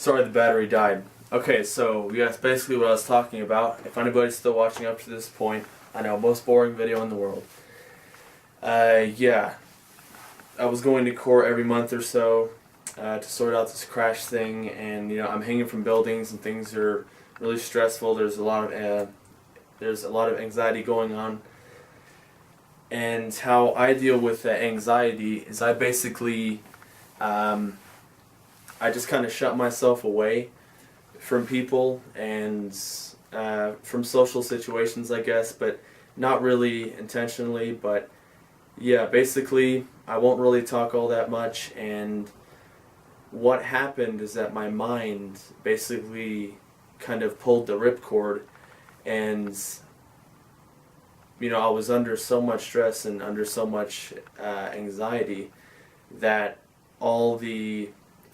Sorry, the battery died. Okay, so yeah, that's basically what I was talking about. If anybody's still watching up to this point, I know, most boring video in the world. Yeah, I was going to court every month or so to sort out this crash thing, and I'm hanging from buildings, and things are really stressful. There's a lot of anxiety going on, and how I deal with the anxiety is I basically I just kind of shut myself away from people and from social situations, I guess, but not really intentionally. But yeah, basically, I won't really talk all that much. And what happened is that my mind basically kind of pulled the ripcord, and I was under so much stress and under so much anxiety that all the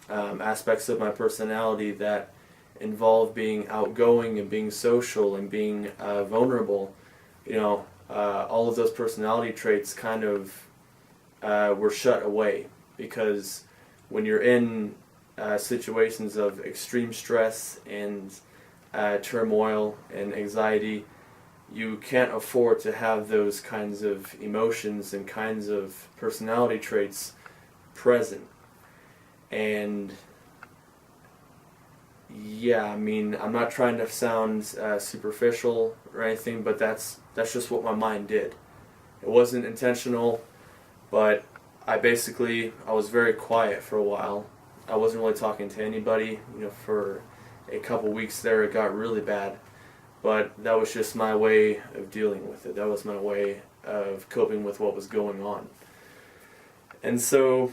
aspects of my personality that involve being outgoing and being social and being vulnerable, all of those personality traits kind of were shut away, because when you're in situations of extreme stress and turmoil and anxiety, you can't afford to have those kinds of emotions and kinds of personality traits present. And yeah, I mean, I'm not trying to sound superficial or anything, but that's just what my mind did. It wasn't intentional, but I was very quiet for a while. I wasn't really talking to anybody. For a couple weeks there, it got really bad. But that was just my way of dealing with it. That was my way of coping with what was going on. And so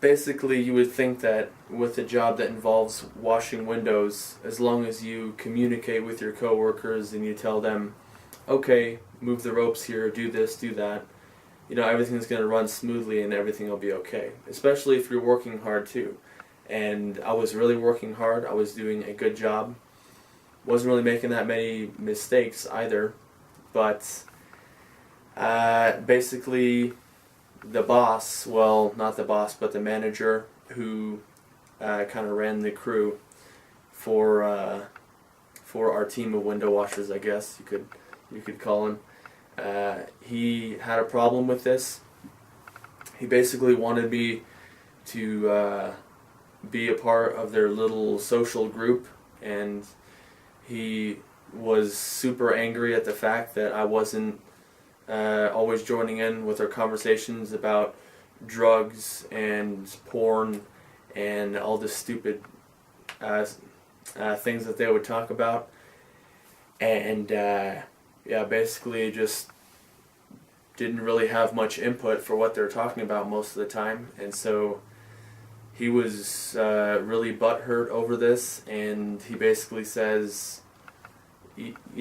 basically, you would think that with a job that involves washing windows, as long as you communicate with your coworkers and you tell them, okay, move the ropes here, do this, do that, everything's going to run smoothly and everything will be okay. Especially if you're working hard too. And I was really working hard. I was doing a good job. Wasn't really making that many mistakes either. But basically, the boss, well, not the boss, but the manager who kind of ran the crew for our team of window washers, I guess you could call him. He had a problem with this. He basically wanted me to be a part of their little social group, and he was super angry at the fact that I wasn't always joining in with our conversations about drugs and porn and all the stupid things that they would talk about. And basically just didn't really have much input for what they were talking about most of the time. And so he was really butthurt over this, and he basically says,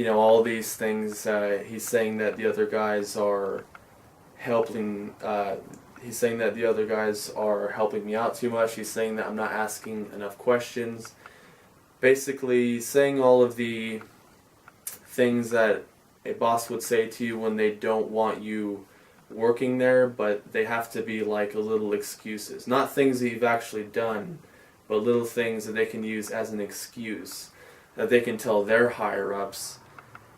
all these things. He's saying that the other guys are helping. He's saying that the other guys are helping me out too much. He's saying that I'm not asking enough questions. Basically, saying all of the things that a boss would say to you when they don't want you working there, but they have to be like a little excuses. Not things that you've actually done, but little things that they can use as an excuse, that they can tell their higher-ups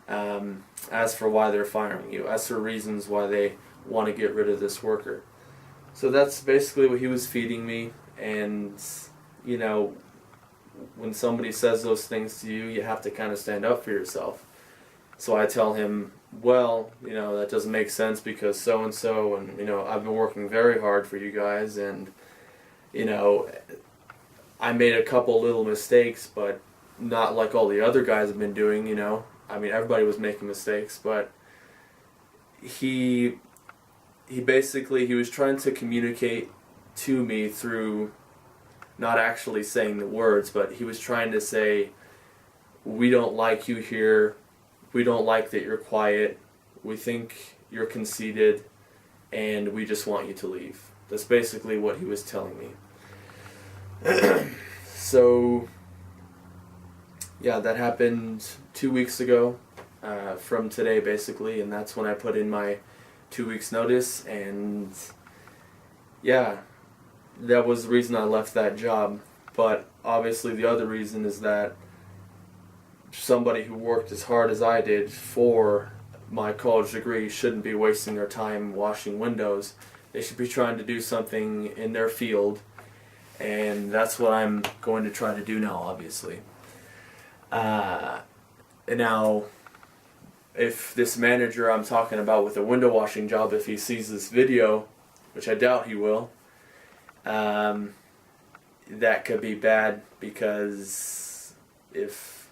as for why they're firing you, as for reasons why they want to get rid of this worker. So that's basically what he was feeding me. And when somebody says those things to you, you have to kind of stand up for yourself. So I tell him, well, that doesn't make sense because so-and-so, and I've been working very hard for you guys, and I made a couple little mistakes, but not like all the other guys have been doing. I mean, everybody was making mistakes, but he was trying to communicate to me through not actually saying the words, but he was trying to say, we don't like you here, we don't like that you're quiet, we think you're conceited, and we just want you to leave. That's basically what he was telling me. So yeah, that happened 2 weeks ago from today, basically, and that's when I put in my 2 weeks notice. And yeah, that was the reason I left that job. But obviously the other reason is that somebody who worked as hard as I did for my college degree shouldn't be wasting their time washing windows. They should be trying to do something in their field, and that's what I'm going to try to do now, obviously. Now, if this manager I'm talking about with a window washing job, if he sees this video, which I doubt he will, that could be bad, because if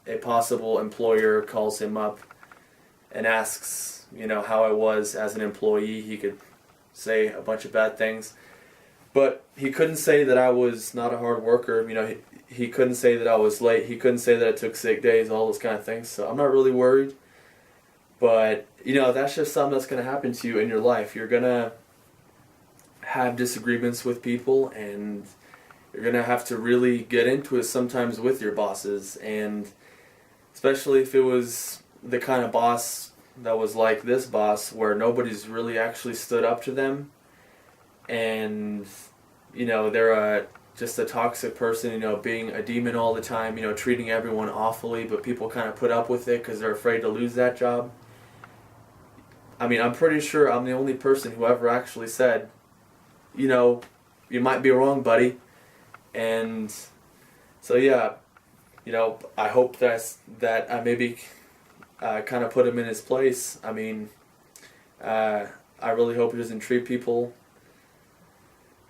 a possible employer calls him up and asks, how I was as an employee, he could say a bunch of bad things. But he couldn't say that I was not a hard worker. He couldn't say that I was late. He couldn't say that I took sick days, all those kind of things. So I'm not really worried. But, that's just something that's going to happen to you in your life. You're going to have disagreements with people, and you're going to have to really get into it sometimes with your bosses. And especially if it was the kind of boss that was like this boss, where nobody's really actually stood up to them, and they're just a toxic person, being a demon all the time, treating everyone awfully, but people kind of put up with it because they're afraid to lose that job. I mean, I'm pretty sure I'm the only person who ever actually said, you might be wrong, buddy. And so yeah, I hope that I maybe kind of put him in his place. I mean, I really hope he doesn't treat people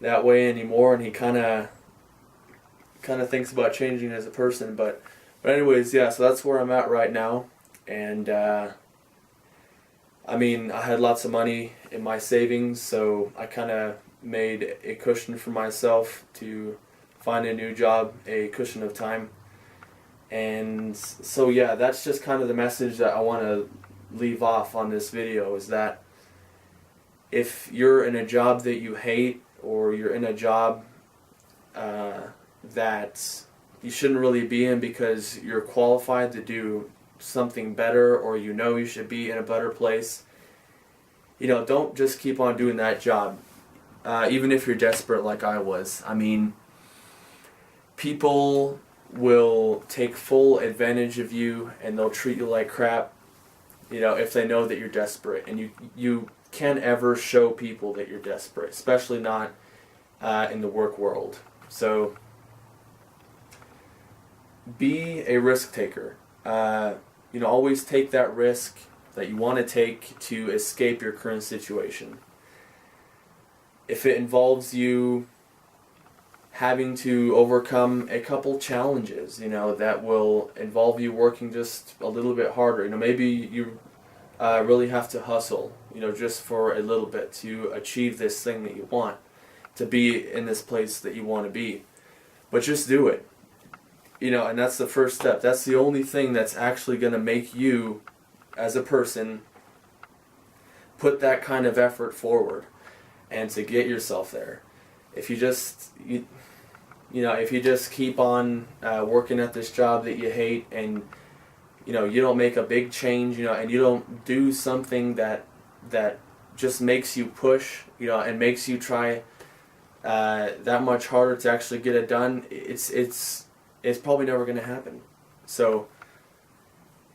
that way anymore, and he kind of thinks about changing as a person. But anyways, yeah. So that's where I'm at right now, and I mean, I had lots of money in my savings, so I kind of made a cushion for myself to find a new job, a cushion of time. And so yeah, that's just kind of the message that I want to leave off on this video, is that if you're in a job that you hate, or you're in a job that you shouldn't really be in because you're qualified to do something better, or you should be in a better place, don't just keep on doing that job, even if you're desperate like I was. I mean, people will take full advantage of you, and they'll treat you like crap, if they know that you're desperate. And you can't ever show people that you're desperate, especially not in the work world. So be a risk taker. Always take that risk that you want to take to escape your current situation. If it involves you having to overcome a couple challenges, that will involve you working just a little bit harder. Maybe you really have to hustle, just for a little bit to achieve this thing that you want, to be in this place that you want to be. But just do it. And that's the first step. That's the only thing that's actually going to make you, as a person, put that kind of effort forward and to get yourself there. If you just, if you just keep on working at this job that you hate, and you don't make a big change, and you don't do something that just makes you push, and makes you try that much harder to actually get it done, it's probably never going to happen. So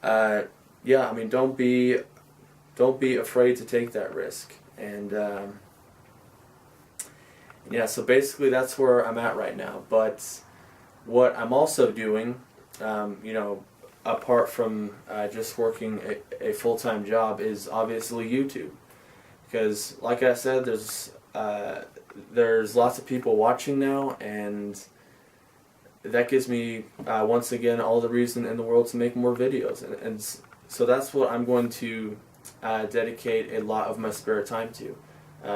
yeah, I mean, don't be afraid to take that risk. And yeah, so basically that's where I'm at right now. But what I'm also doing, apart from just working a full-time job, is obviously YouTube. Because, like I said, there's lots of people watching now, and that gives me, once again, all the reason in the world to make more videos. And so that's what I'm going to dedicate a lot of my spare time to.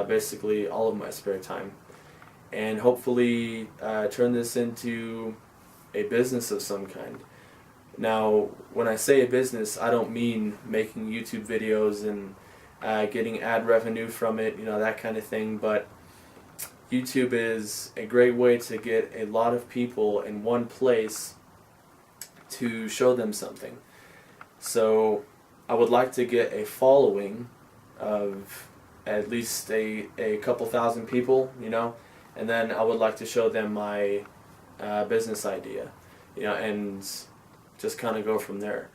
Basically, all of my spare time. And hopefully turn this into a business of some kind. Now, when I say a business, I don't mean making YouTube videos and getting ad revenue from it, that kind of thing. But YouTube is a great way to get a lot of people in one place to show them something. So I would like to get a following of at least a couple thousand people, and then I would like to show them my business idea, and just kind of go from there.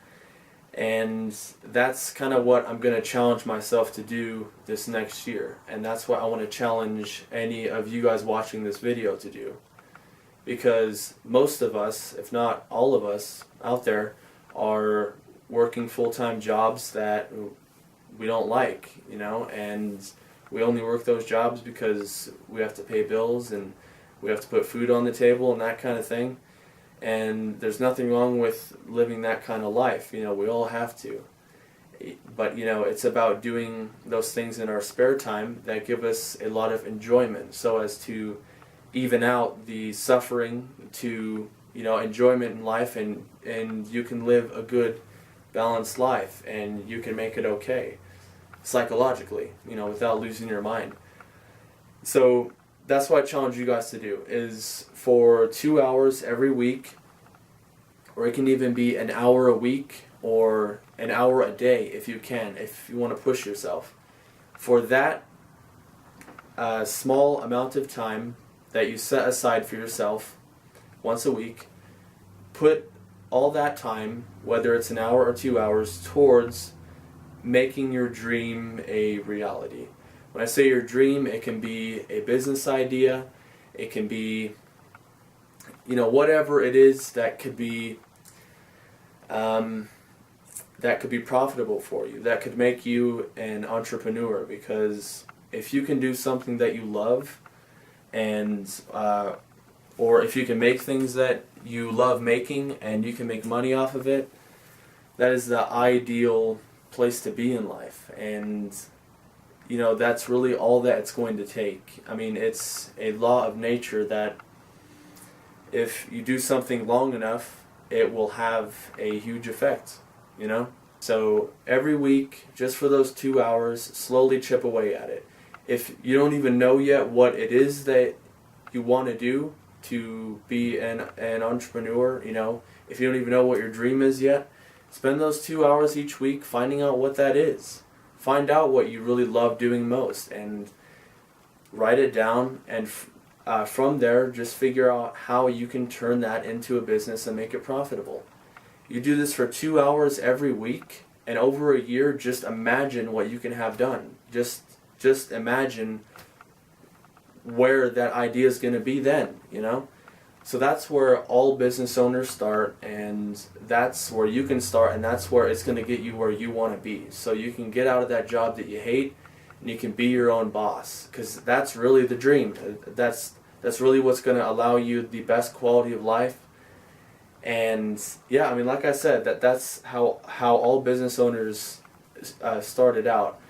And that's kind of what I'm going to challenge myself to do this next year. And that's what I want to challenge any of you guys watching this video to do. Because most of us, if not all of us out there, are working full-time jobs that we don't like, and we only work those jobs because we have to pay bills and we have to put food on the table and that kind of thing. And there's nothing wrong with living that kind of life. We all have to. But, it's about doing those things in our spare time that give us a lot of enjoyment, so as to even out the suffering to, enjoyment in life, and you can live a good, balanced life, and you can make it okay psychologically, without losing your mind. So that's what I challenge you guys to do, is for 2 hours every week, or it can even be an hour a week or an hour a day if you can, if you want to push yourself. For that small amount of time that you set aside for yourself once a week, put all that time, whether it's an hour or 2 hours, towards making your dream a reality. When I say your dream, it can be a business idea, it can be, whatever it is that could be profitable for you, that could make you an entrepreneur. Because if you can do something that you love, and or if you can make things that you love making and you can make money off of it, that is the ideal place to be in life. And that's really all that it's going to take. I mean, it's a law of nature that if you do something long enough, it will have a huge effect, So every week, just for those 2 hours, slowly chip away at it. If you don't even know yet what it is that you want to do to be an entrepreneur, if you don't even know what your dream is yet, spend those 2 hours each week finding out what that is. Find out what you really love doing most and write it down, and from there just figure out how you can turn that into a business and make it profitable. You do this for 2 hours every week, and over a year, just imagine what you can have done. Just imagine where that idea is going to be then, So that's where all business owners start, and that's where you can start, and that's where it's going to get you where you want to be. So you can get out of that job that you hate, and you can be your own boss, because that's really the dream. That's really what's going to allow you the best quality of life. And yeah, I mean, like I said, that's how all business owners started out.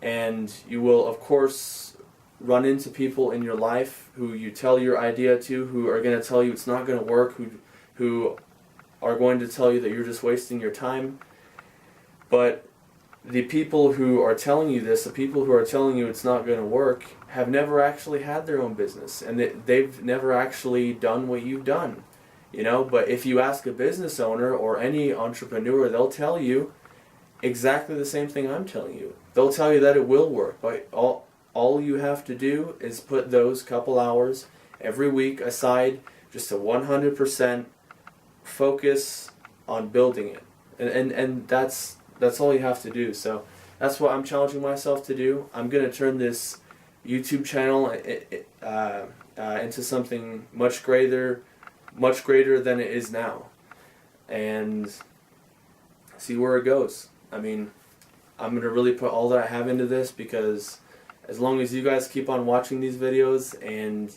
And you will, of course, run into people in your life who you tell your idea to, who are going to tell you it's not going to work, who are going to tell you that you're just wasting your time. But the people who are telling you this, the people who are telling you it's not going to work, have never actually had their own business, and they've never actually done what you've done. But if you ask a business owner or any entrepreneur, they'll tell you exactly the same thing I'm telling you. They'll tell you that it will work, but all you have to do is put those couple hours every week aside, just to 100% focus on building it. And that's all you have to do. So that's what I'm challenging myself to do. I'm going to turn this YouTube channel into something much greater than it is now, and see where it goes. I mean, I'm going to really put all that I have into this, because as long as you guys keep on watching these videos and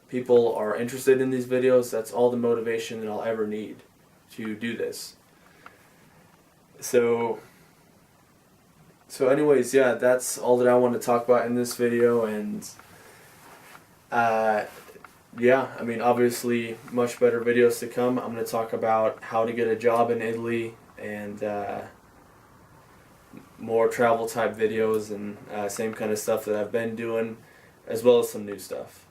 people are interested in these videos, that's all the motivation that I'll ever need to do this. So anyways, yeah, that's all that I want to talk about in this video. And yeah, I mean, obviously much better videos to come. I'm going to talk about how to get a job in Italy, and more travel type videos, and same kind of stuff that I've been doing, as well as some new stuff.